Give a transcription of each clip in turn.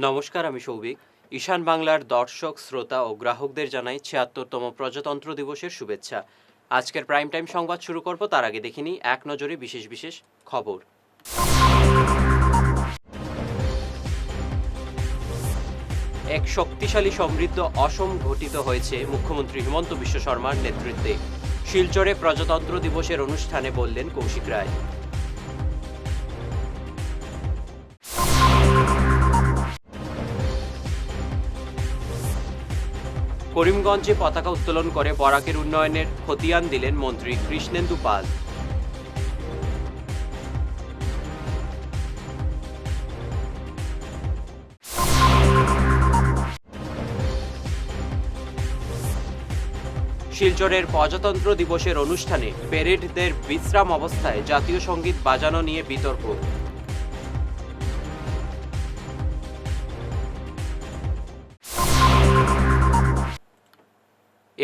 নমস্কার, আমি সৌভিক। ঈশান বাংলার দর্শক, শ্রোতা ও গ্রাহকদের জানাই ৭৬তম প্রজাতন্ত্র দিবসের শুভেচ্ছা। আজকের প্রাইম টাইম সংবাদ শুরু করব, তার আগে দেখে নিই এক নজরে বিশেষ বিশেষ খবর। এক শক্তিশালী সমৃদ্ধ অসম গঠিত হয়েছে মুখ্যমন্ত্রী হিমন্ত বিশ্ব শর্মার নেতৃত্বে। শিলচরে প্রজাতন্ত্র দিবসের অনুষ্ঠানে বললেন কৌশিক রায়। করিমগঞ্জে পতাকা উত্তোলন করে বরাকের উন্নয়নের খতিয়ান দিলেন মন্ত্রী কৃষ্ণেন্দু পাল। শিলচরের প্রজাতন্ত্র দিবসের অনুষ্ঠানে প্যারেডদের বিশ্রাম অবস্থায় জাতীয় সঙ্গীত বাজানো নিয়ে বিতর্ক।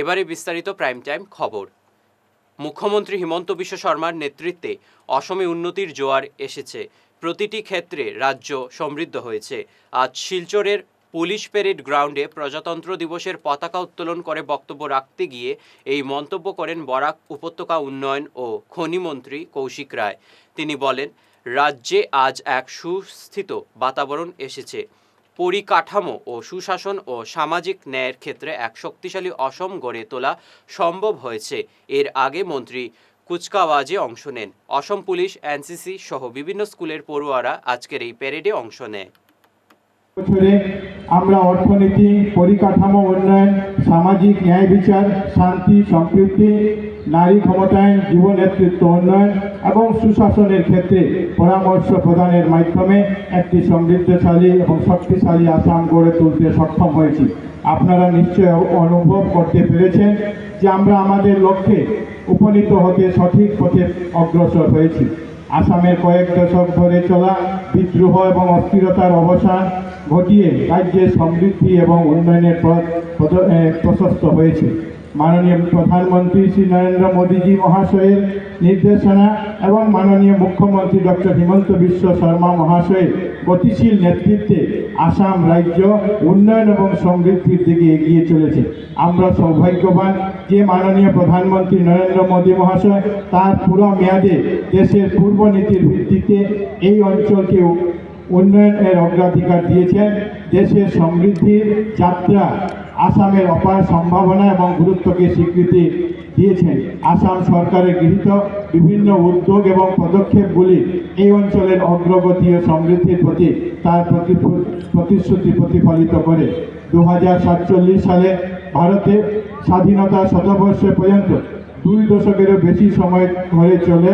এবারে বিস্তারিত প্রাইম টাইম খবর। মুখ্যমন্ত্রী হিমন্ত বিশ্ব শর্মার নেতৃত্বে অসমে উন্নতির জোয়ার এসেছে। প্রতিটি ক্ষেত্রে রাজ্য সমৃদ্ধ হয়েছে। আজ শিলচরের পুলিশ প্যারেড গ্রাউন্ডে প্রজাতন্ত্র দিবসের পতাকা উত্তোলন করে বক্তব্য রাখতে গিয়ে এই মন্তব্য করেন বরাক উপত্যকা উন্নয়ন ও খনি মন্ত্রী কৌশিক রায়। তিনি বলেন, রাজ্যে আজ এক সুস্থিত বাতাবরণ এসেছে। পরিকাঠামো ও সুশাসন ও সামাজিক ন্যায়ের ক্ষেত্রে এক শক্তিশালী অসম গড়ে তোলা সম্ভব হয়েছে। এর আগে মন্ত্রী কুচকাওয়াজে অংশ নেন। অসম পুলিশ, এনসিসি সহ বিভিন্ন স্কুলের পড়ুয়ারা আজকের এই প্যারেডে অংশ নেয়। বছরে আমরা অর্থনীতি, পরিকাঠামো উন্নয়ন, সামাজিক ন্যায় বিচার, শান্তি, সম্প্রীতি, নারী ক্ষমতায়ন, যুব নেতৃত্ব উন্নয়ন এবং সুশাসনের ক্ষেত্রে পরামর্শ প্রদানের মাধ্যমে একটি সমৃদ্ধশালী এবং শক্তিশালী আসাম গড়ে তুলতে সক্ষম হয়েছি। আপনারা নিশ্চয় অনুভব করতে পেরেছেন যে আমরা আমাদের লক্ষ্যে উপনীত হতে সঠিক পথে অগ্রসর হয়েছি। আসামের কয়েক দশক ধরে চলা বিদ্রোহ এবং অস্থিরতার অবসান ঘটিয়ে রাজ্যের সমৃদ্ধি এবং উন্নয়নের পথ প্রশস্ত হয়েছে। মাননীয় প্রধানমন্ত্রী শ্রী নরেন্দ্র মোদীজি মহাশয়ের নির্দেশনা এবং মাননীয় মুখ্যমন্ত্রী ডক্টর হিমন্ত বিশ্ব শর্মা মহাশয়ের গতিশীল নেতৃত্বে আসাম রাজ্য উন্নয়ন এবং সমৃদ্ধির দিকে এগিয়ে চলেছে। আমরা সৌভাগ্যবান যে মাননীয় প্রধানমন্ত্রী নরেন্দ্র মোদী মহাশয় তার পুরো মেয়াদে দেশের পূর্ব নীতির ভিত্তিতে এই অঞ্চলকে উন্নয়নের অগ্রাধিকার দিয়েছেন। দেশের সমৃদ্ধির যাত্রা আসামের অপার সম্ভাবনা এবং গুরুত্বকে স্বীকৃতি দিয়েছেন। আসাম সরকারের গৃহীত বিভিন্ন উদ্যোগ এবং পদক্ষেপগুলি এই অঞ্চলের অগ্রগতি ও সমৃদ্ধির প্রতি তার প্রতিশ্রুতি প্রতিফলিত করে। 2047 সালে ভারতের স্বাধীনতা শতবর্ষ পর্যন্ত 2 দশকেরও বেশি সময় ধরে চলে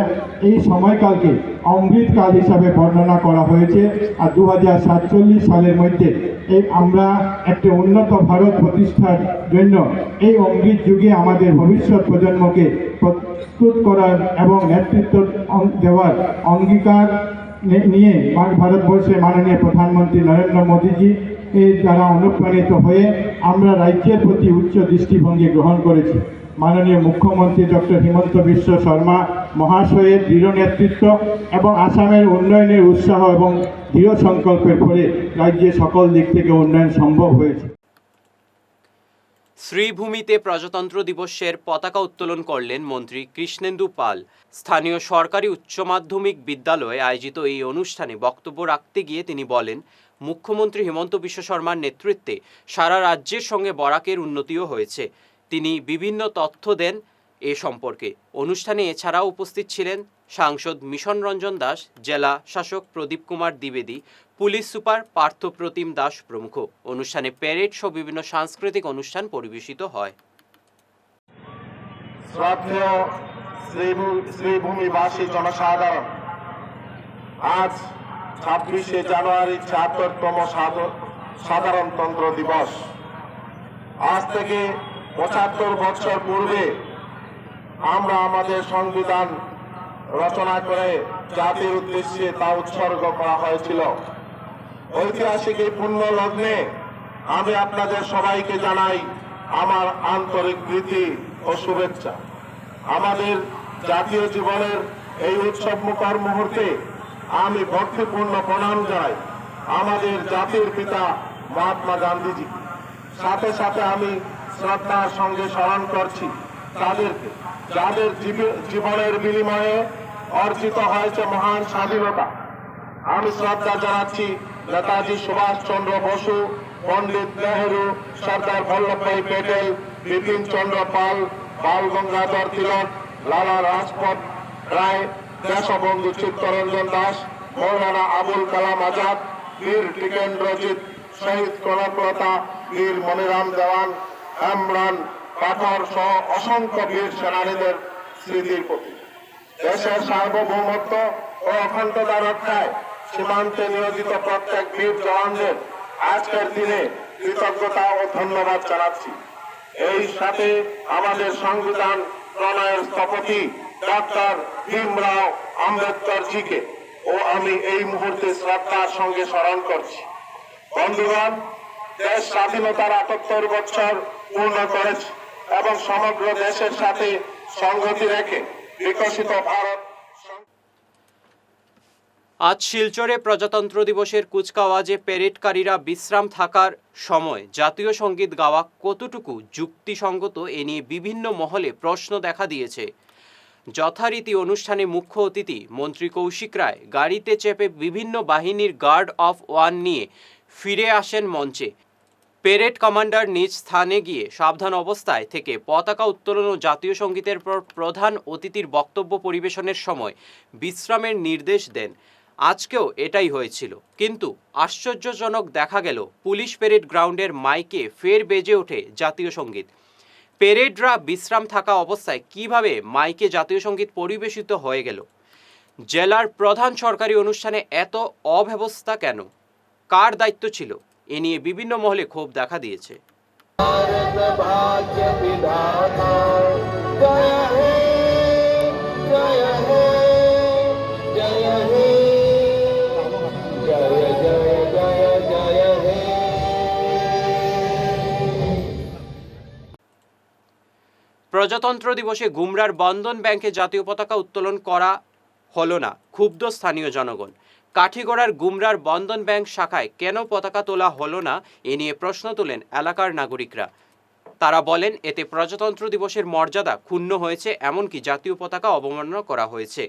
এই সময়কালকে অমৃতকাল হিসাবে বর্ণনা করা হয়েছে। আর 2047 সালের মধ্যে আমরা একটি উন্নত ভারত প্রতিষ্ঠার জন্য এই অমৃত যুগে আমাদের ভবিষ্যৎ প্রজন্মকে প্রস্তুত করার এবং নেতৃত্ব দেওয়ার অঙ্গীকার নিয়ে ভারতবর্ষের মাননীয় প্রধানমন্ত্রী নরেন্দ্র মোদীজি এর দ্বারা অনুপ্রাণিত হয়ে আমরা রাজ্যের প্রতি উচ্চ দৃষ্টিভঙ্গি গ্রহণ করেছি। মাননীয় মুখ্যমন্ত্রী ডক্টর হিমন্ত বিশ্ব শর্মা মহাশয়ের দৃঢ় নেতৃত্ব এবং আসামের উন্নয়নের উৎসাহ এবং দৃঢ় সংকল্পের ফলে রাজ্যের সকল দিক থেকে উন্নয়ন সম্ভব হয়েছে। শ্রীভূমিতে প্রজাতন্ত্র দিবসের পতাকা উত্তোলন করলেন মন্ত্রী কৃষ্ণেন্দু পাল। স্থানীয় সরকারি উচ্চ মাধ্যমিক বিদ্যালয়ে আয়োজিত এই অনুষ্ঠানে বক্তব্য রাখতে গিয়ে তিনি বলেন, মুখ্যমন্ত্রী হিমন্ত বিশ্ব শর্মার নেতৃত্বে সারা রাজ্যের সঙ্গে বরাকের উন্নতিও হয়েছে। তিনি বিভিন্ন তথ্য দেন এ সম্পর্কে। অনুষ্ঠানে এছাড়াও উপস্থিত ছিলেন সাংসদ মিশন রঞ্জন দাস, জেলা শাসক প্রদীপ কুমার দ্বিবেদী, পুলিশ সুপার পার্থপ্রতিম দাস প্রমুখ। অনুষ্ঠানে প্যারেড সহ বিভিন্ন সাংস্কৃতিক অনুষ্ঠান পরিবেশিত হয়। শ্রদ্ধেয় শ্রীভূমিবাসী জনসাধারণ, আজ 26শে জানুয়ারি ৭৬তম সাধারণতন্ত্র দিবস। আজ থেকে ৭৫ বছর পূর্বে আমরা আমাদের সংবিধান রচনা করে জাতির উদ্দেশ্যে তা উৎসর্গ করা হয়েছিল। ঐতিহাসিক এই পুণ্য লগ্নে আমি আপনাদের সবাইকে জানাই আমার আন্তরিক প্রীতি ও শুভেচ্ছা। আমাদের জাতীয় জীবনের এই উৎসবমুখর মুহূর্তে আমি ভক্তিপূর্ণ প্রণাম জানাই আমাদের জাতির পিতা মহাত্মা গান্ধীজি। সাথে সাথে আমি শ্রদ্ধার সঙ্গে স্মরণ করছি তাদেরকে, যাদের জীবনের বিনিময়ে অর্জিত হয়েছে মহান স্বাধীনতা। আমি শ্রদ্ধা জানাচ্ছি নেতাজি সুভাষ চন্দ্র বসু, পণ্ডিত নেহেরু, সর্দার বল্লভভাই প্যাটেল, বিপিন চন্দ্র পাল, বাল গঙ্গাধর তিলক, লালা রাজপথ রায়, দেশবন্ধু চিত্তরঞ্জন দাস, মৌলানা আবুল কালাম আজাদ, বীর টিকেন্দ্রজিৎ, শহীদ কনকলতা, বীর মনিরাম দেওয়ান, হেমরান পাথর সহ অসংখ্য বীর সেনানীদের স্মৃতির প্রতি দেশের সার্বভৌমত্ব ও অখণ্ডতা রক্ষায় সীমান্তে নিয়োজিত প্রত্যেক বীর জওয়ানদের আজকের দিনে কৃতজ্ঞতা ও ধন্যবাদ জানাচ্ছি। এই সাথে আমাদের সংবিধান প্রণয়ের স্থপতি ডক্টর ভীমরাও আম্বেদকর জিকে ও আমি এই মুহূর্তে শ্রদ্ধার সঙ্গে স্মরণ করছি। বন্ধুগণ, দেশ স্বাধীনতার ৭৮ বছর পূর্ণ করেছে এবং সমগ্র দেশের সাথে সংগতি রেখে বিকশিত ভারত। আজ শিলচরে প্রজাতন্ত্র দিবসের কুচকাওয়াজে প্যারেডকারীরা বিশ্রাম থাকার সময় জাতীয় সঙ্গীত গাওয়া কতটুকু যুক্তিসঙ্গত এ নিয়ে বিভিন্ন মহলে প্রশ্ন দেখা দিয়েছে। যথারীতি অনুষ্ঠানে মুখ্য অতিথি মন্ত্রী কৌশিক রায় গাড়িতে চেপে বিভিন্ন বাহিনীর গার্ড অফ ওয়ান নিয়ে ফিরে আসেন মঞ্চে। প্যারেড কমান্ডার নিজ স্থানে গিয়ে সাবধান অবস্থায় থেকে পতাকা উত্তোলন ও জাতীয় সঙ্গীতের পর প্রধান অতিথির বক্তব্য পরিবেশনের সময় বিশ্রামের নির্দেশ দেন। আজকেও এটাই হয়েছিল, কিন্তু আশ্চর্যজনক দেখা গেল পুলিশ প্যারেড গ্রাউন্ডের মাইকে ফের বেজে ওঠে জাতীয় সঙ্গীত। প্যারেডরা বিশ্রাম থাকা অবস্থায় কিভাবে মাইকে জাতীয় সঙ্গীত পরিবেশিত হয়ে গেল? জেলার প্রধান সরকারি অনুষ্ঠানে এত অব্যবস্থা কেন? কার দায়িত্ব ছিল? এ নিয়ে বিভিন্ন মহলে ক্ষোভ দেখা দিয়েছে। প্রজাতন্ত্র দিবসে গুমরার বন্ধন ব্যাংকে জাতীয় পতাকা উত্তোলন করা হলো না, ক্ষুব্ধ স্থানীয় জনগণ। কাঠিগড়ার গুমরার বন্ধন ব্যাংক শাখায় কেন পতাকা তোলা হলো না এ নিয়ে প্রশ্ন তোলেন এলাকার নাগরিকরা। তারা বলেন, এতে প্রজাতন্ত্র দিবসের মর্যাদা ক্ষুণ্ণ হয়েছে, এমনকি জাতীয় পতাকা অবমাননা করা হয়েছে।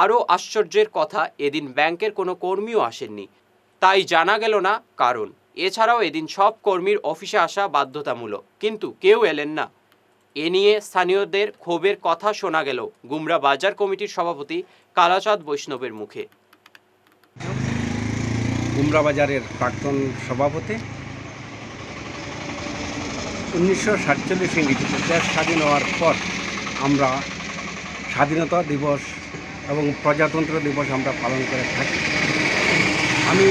আরও আশ্চর্যের কথা, এদিন ব্যাংকের কোনো কর্মীও আসেননি, তাই জানা গেল না কারণ। এছাড়াও এদিন সব কর্মীর অফিসে আসা বাধ্যতামূলক, কিন্তু কেউ এলেন না। এ নিয়ে স্থানীয়দের ক্ষোভের কথা শোনা গেল গুমরা বাজার কমিটির সভাপতি কালাচাঁদ বৈষ্ণবের মুখে। গুমরা বাজারের প্রাক্তন সভাপতি। 1947 ইংরেজিতে দেশ স্বাধীন হওয়ার পর আমরা স্বাধীনতা দিবস এবং প্রজাতন্ত্র দিবস আমরা পালন করে থাকি। আমি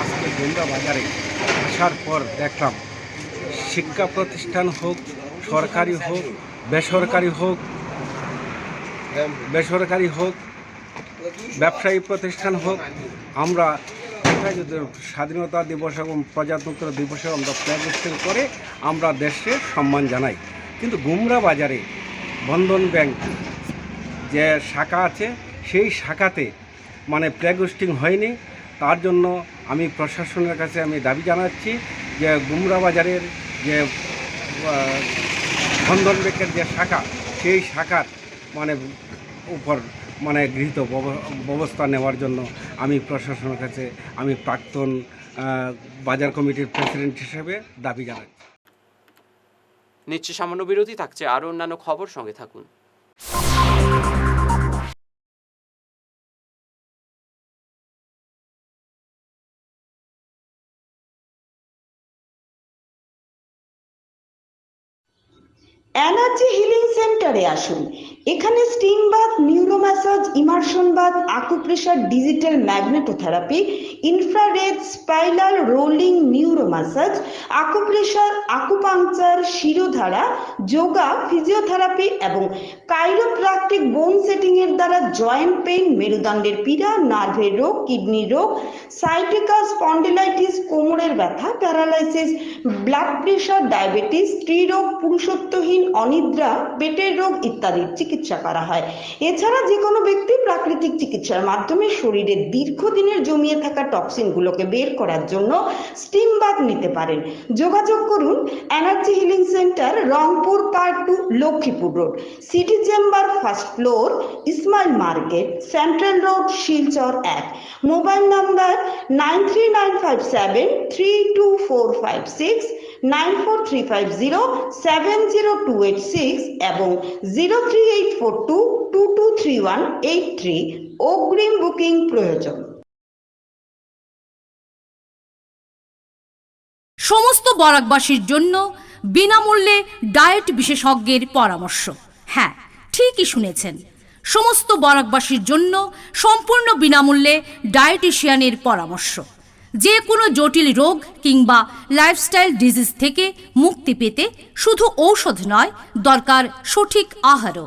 আজকে গুমরা বাজারে আসার পর দেখলাম শিক্ষা প্রতিষ্ঠান হোক, সরকারি হোক, বেসরকারি হোক, ব্যবসায়ী প্রতিষ্ঠান হোক, আমরা স্বাধীনতা দিবস এবং প্রজাতন্ত্র দিবসে আমরা ফ্ল্যাগ হোয়েস্টিং করে আমরা দেশকে সম্মান জানাই। কিন্তু গুমরা বাজারে বন্ধন ব্যাংক যে শাখা আছে সেই শাখাতে ফ্ল্যাগ হোয়েস্টিং হয়নি। তার জন্য আমি প্রশাসনের কাছে আমি দাবি জানাচ্ছি যে গুমরা বাজারের যে বন্ধন ব্যাংকের যে শাখা সেই শাখার উপর গৃহীত ব্যবস্থা নেওয়ার জন্য আমি প্রশাসনের কাছে আমি প্রাক্তন বাজার কমিটির প্রেসিডেন্ট হিসেবে দাবি জানাচ্ছি। নিচ্ছে সামান্য বিরতি, থাকছে আরও অন্যান্য খবর, সঙ্গে থাকুন। এনার্জি হিলিং সেন্টারে আসুন। এখানে steam bath, neuro massage, immersion bath, acupressure, digital magnetotherapy, infrared, spiral rolling, neuro massage, acupressure, acupuncture, shirodhara, yoga, physiotherapy এবং কাইরোপ্র্যাকটিক বোন সেটিং এর দ্বারা জয়েন্ট পেইন, মেরুদণ্ডের পীড়া, নার্ভের রোগ, কিডনি রোগ, সাইটিকা, স্পন্ডিলাইটিস, কোমরের ব্যথা, প্যারালাইসিস, ব্লাড প্রেশার, ডায়াবেটিস, স্ত্রীরোগ, পুরুষত্বহীন অনিদ্রা, পেটের রোগ ইত্যাদির চিকিৎসা করা হয়। এছাড়া যে কোনো ব্যক্তি প্রাকৃতিক চিকিৎসার মাধ্যমে শরীরের দীর্ঘদিনের জমিয়ে থাকা টক্সিনগুলোকে বের করার জন্য স্টিম বাথ নিতে পারেন। যোগাযোগ করুন energy healing centre, Rangpur part 2, Lakshmipur road, city chamber, first floor, Ismail market, central road, Silchar 1। Mobile number 9395732456, 9435070286 এবং 03842223183। অগ্রিম বুকিং প্রয়োজন। সমস্ত বরাকবাসীর জন্য বিনামূল্যে ডায়েট বিশেষজ্ঞের পরামর্শ। হ্যাঁ, ঠিকই শুনেছেন, সমস্ত বরাকবাসীর জন্য সম্পূর্ণ বিনামূল্যে ডায়েটিশিয়ানের পরামর্শ। যে কোনো জটিল রোগ কিংবা লাইফস্টাইল ডিজিজ থেকে মুক্তি পেতে শুধু ঔষধ নয়, দরকার সঠিক আহারও।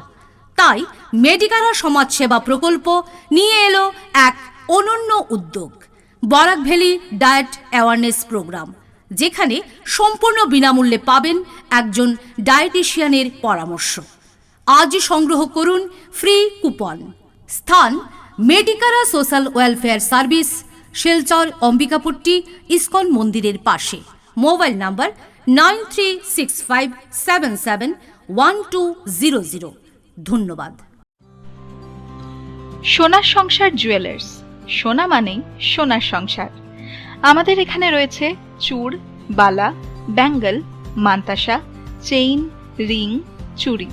তাই মেডিকারা সমাজসেবা প্রকল্প নিয়ে এলো এক অনন্য উদ্যোগ, Barak valley diet awareness programme, যেখানে সম্পূর্ণ বিনামূল্যে পাবেন একজন ডায়েটিশিয়ানের পরামর্শ। আজই সংগ্রহ করুন ফ্রি কুপন। স্থান Medicara social welfare service, Silchar Ambikapatti ISKCON মন্দিরের পাশে। Mobile number 9365771200। ধন্যবাদ। সোনার সংসার জুয়েলার্স, সোনা মানেই সোনার সংসার। আমাদের এখানে রয়েছে চূড়, বালা, ব্যাঙ্গল, মান্তাসা, চেইন, রিং, চুড়ি।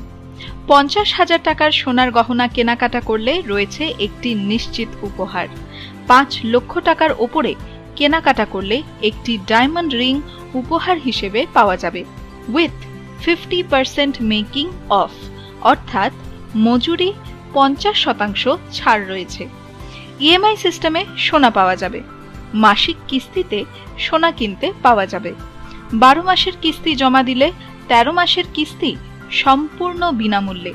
50,000 টাকার সোনার গহনা কেনাকাটা করলে রয়েছে একটি নিশ্চিত উপহার। 5 লক্ষ টাকার ওপরে কেনাকাটা করলে একটি ডায়মন্ড রিং উপহার হিসেবে পাওয়া যাবে, উইথ 50% মেকিং অফ, অর্থাৎ মজুরি 50% ছাড় রয়েছে। ইএমআই সিস্টেমে সোনা পাওয়া যাবে। মাসিক কিস্তিতে সোনা কিনতে পাওয়া যাবে। 12 মাসের কিস্তি জমা দিলে 13 মাসের কিস্তি সম্পূর্ণ বিনামূল্যে।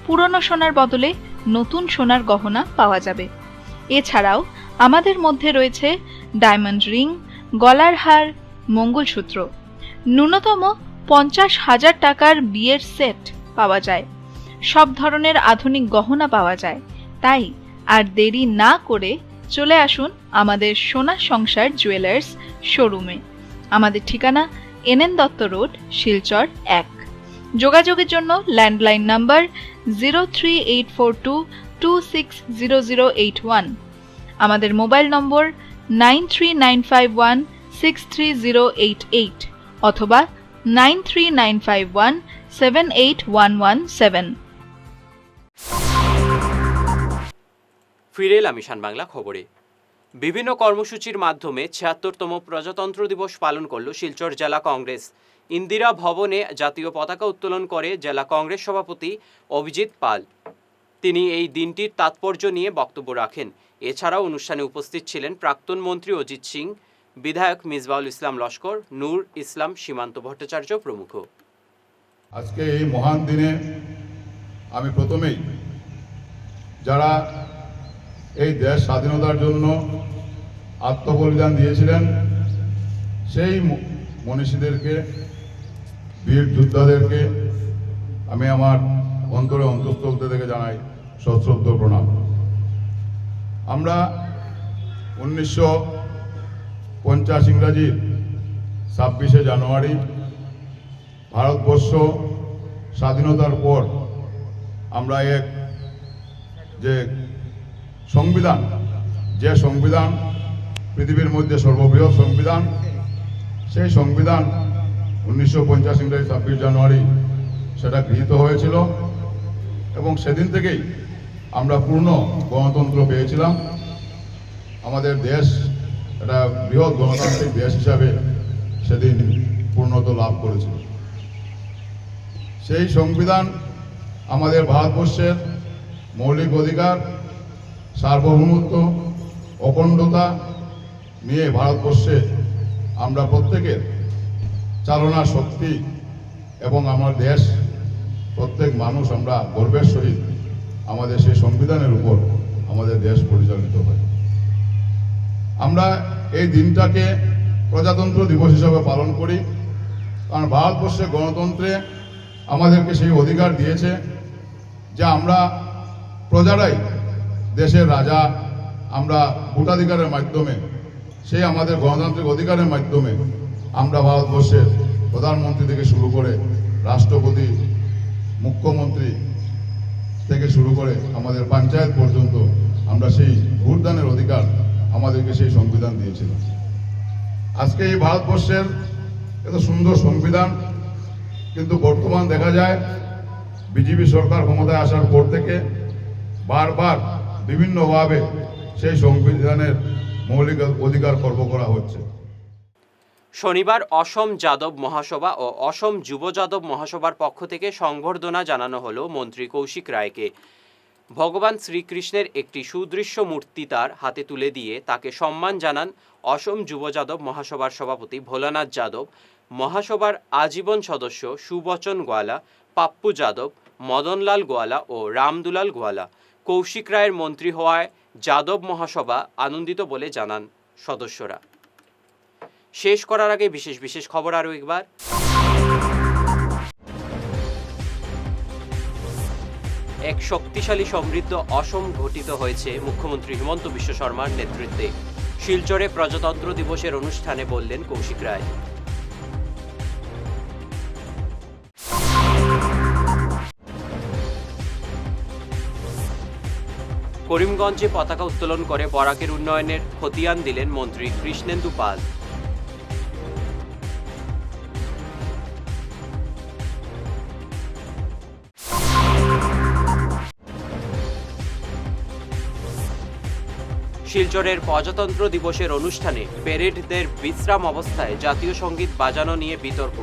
পুরনো সোনার বদলে নতুন সোনার গহনা পাওয়া যাবে। এছাড়াও আমাদের মধ্যে রয়েছে ডায়মন্ড রিং, গলার হার, মঙ্গলসূত্র। ন্যূনতম 50,000 টাকার বিয়ের সেট পাওয়া যায়। সব ধরনের আধুনিক গহনা পাওয়া যায়। তাই আর দেরি না করে চলে আসুন আমাদের সোনা সংসার জুয়েলার্স শোরুমে। আমাদের ঠিকানা NN দত্ত রোড, শিলচর 1। যোগাযোগের জন্য ল্যান্ডলাইন নাম্বার 03842260081, আমাদের মোবাইল নম্বর 9395163088 অথবা 9395178117। ফিরে এলাম ঈশান বাংলা খবরে। বিভিন্ন কর্মসূচির মাধ্যমে ৭৬তম প্রজাতন্ত্র দিবস পালন করল শিলচর জেলা কংগ্রেস। ইন্দিরা ভবনে জাতীয় পতাকা উত্তোলন করে জেলা কংগ্রেস সভাপতি অভিজিৎ পাল। তিনি এই দিনটির তাৎপর্য নিয়ে বক্তব্য রাখেন। এছাড়াও অনুষ্ঠানে উপস্থিত ছিলেন প্রাক্তন মন্ত্রী অজিত সিং, বিধায়ক মিসবাউল ইসলাম লস্কর, নূর ইসলাম, সীমান্ত ভট্টাচার্য প্রমুখ। আজকে এই মহান দিনে আমি প্রথমেই যারা এই দেশ স্বাধীনতার জন্য আত্মবলিদান দিয়েছিলেন সেই মনীষীদেরকে, বীর যোদ্ধাদেরকে আমি আমার অন্তরে অন্তঃস্থল থেকে জানাই সশ্রদ্ধ প্রণাম। আমরা 1950 ইংরাজির 26শে জানুয়ারি ভারতবর্ষ স্বাধীনতার পর আমরা এক যে সংবিধান পৃথিবীর মধ্যে সর্ববৃহৎ সংবিধান, সেই সংবিধান 1950 ইংরাজি 26 জানুয়ারি সেটা গৃহীত হয়েছিল এবং সেদিন থেকেই আমরা পূর্ণ গণতন্ত্র পেয়েছিলাম। আমাদের দেশ একটা বৃহৎ গণতান্ত্রিক দেশ হিসাবে সেদিন পূর্ণতা লাভ করেছিল। সেই সংবিধান আমাদের ভারতবর্ষের মৌলিক অধিকার, সার্বভৌমত্ব, অখণ্ডতা নিয়ে ভারতবর্ষে আমরা প্রত্যেকের চালনা শক্তি এবং আমার দেশ প্রত্যেক মানুষ আমরা গর্বের সহিত আমাদের সেই সংবিধানের উপর আমাদের দেশ পরিচালিত হয়। আমরা এই দিনটাকে প্রজাতন্ত্র দিবস হিসাবে পালন করি, কারণ ভারতবর্ষে গণতন্ত্রে আমাদেরকে সেই অধিকার দিয়েছে যে আমরা প্রজারাই দেশের রাজা, আমরা ভোটাধিকারের মাধ্যমে, সেই আমাদের গণতান্ত্রিক অধিকারের মাধ্যমে আমরা ভারতবর্ষের প্রধানমন্ত্রী থেকে শুরু করে রাষ্ট্রপতি, মুখ্যমন্ত্রী থেকে শুরু করে আমাদের পঞ্চায়েত পর্যন্ত আমরা সেই ভোটদানের অধিকার আমাদেরকে সেই সংবিধান দিয়েছিল। আজকে এই ভারতবর্ষের এত সুন্দর সংবিধান, কিন্তু বর্তমান দেখা যায় বিজেপি সরকার ক্ষমতায় আসার পর থেকে বারবার বিভিন্নভাবে সেই সংবিধানের মৌলিক অধিকার খর্ব করা হচ্ছে। শনিবার অসম যাদব মহাসভা ও অসম যুব যাদব মহাসভার পক্ষ থেকে সংবর্ধনা জানানো হলো মন্ত্রী কৌশিক রায়কে। ভগবান শ্রীকৃষ্ণের একটি সুদৃশ্য মূর্তি তার হাতে তুলে দিয়ে তাকে সম্মান জানান অসম যুব যাদব মহাসভার সভাপতি ভোলানাথ যাদব, মহাসভার আজীবন সদস্য সুবচন গোয়ালা, পাপ্পু যাদব, মদনলাল গোয়ালা ও রামদুলাল গোয়ালা। কৌশিক রায়ের মন্ত্রী হওয়ায় যাদব মহাসভা আনন্দিত বলে জানান সদস্যরা। শেষ করার আগে বিশেষ খবর আরও একবার। এক শক্তিশালী সমৃদ্ধ অসম গঠিত হয়েছে মুখ্যমন্ত্রী হিমন্ত বিশ্ব শর্মার নেতৃত্বে। শিলচরে প্রজাতন্ত্র দিবসের অনুষ্ঠানে বললেন কৌশিক রায়। করিমগঞ্জে পতাকা উত্তোলন করে বরাকের উন্নয়নের খতিয়ান দিলেন মন্ত্রী কৃষ্ণেন্দু পাল। শিলচরের প্রজাতন্ত্র দিবসের অনুষ্ঠানে প্যারেডদের বিশ্রাম অবস্থায় জাতীয় সঙ্গীত বাজানো নিয়ে বিতর্ক।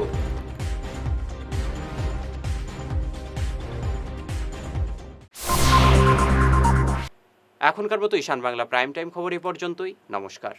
এখনকার মতো ঈশান বাংলা প্রাইম টাইম খবর এ পর্যন্তই। নমস্কার।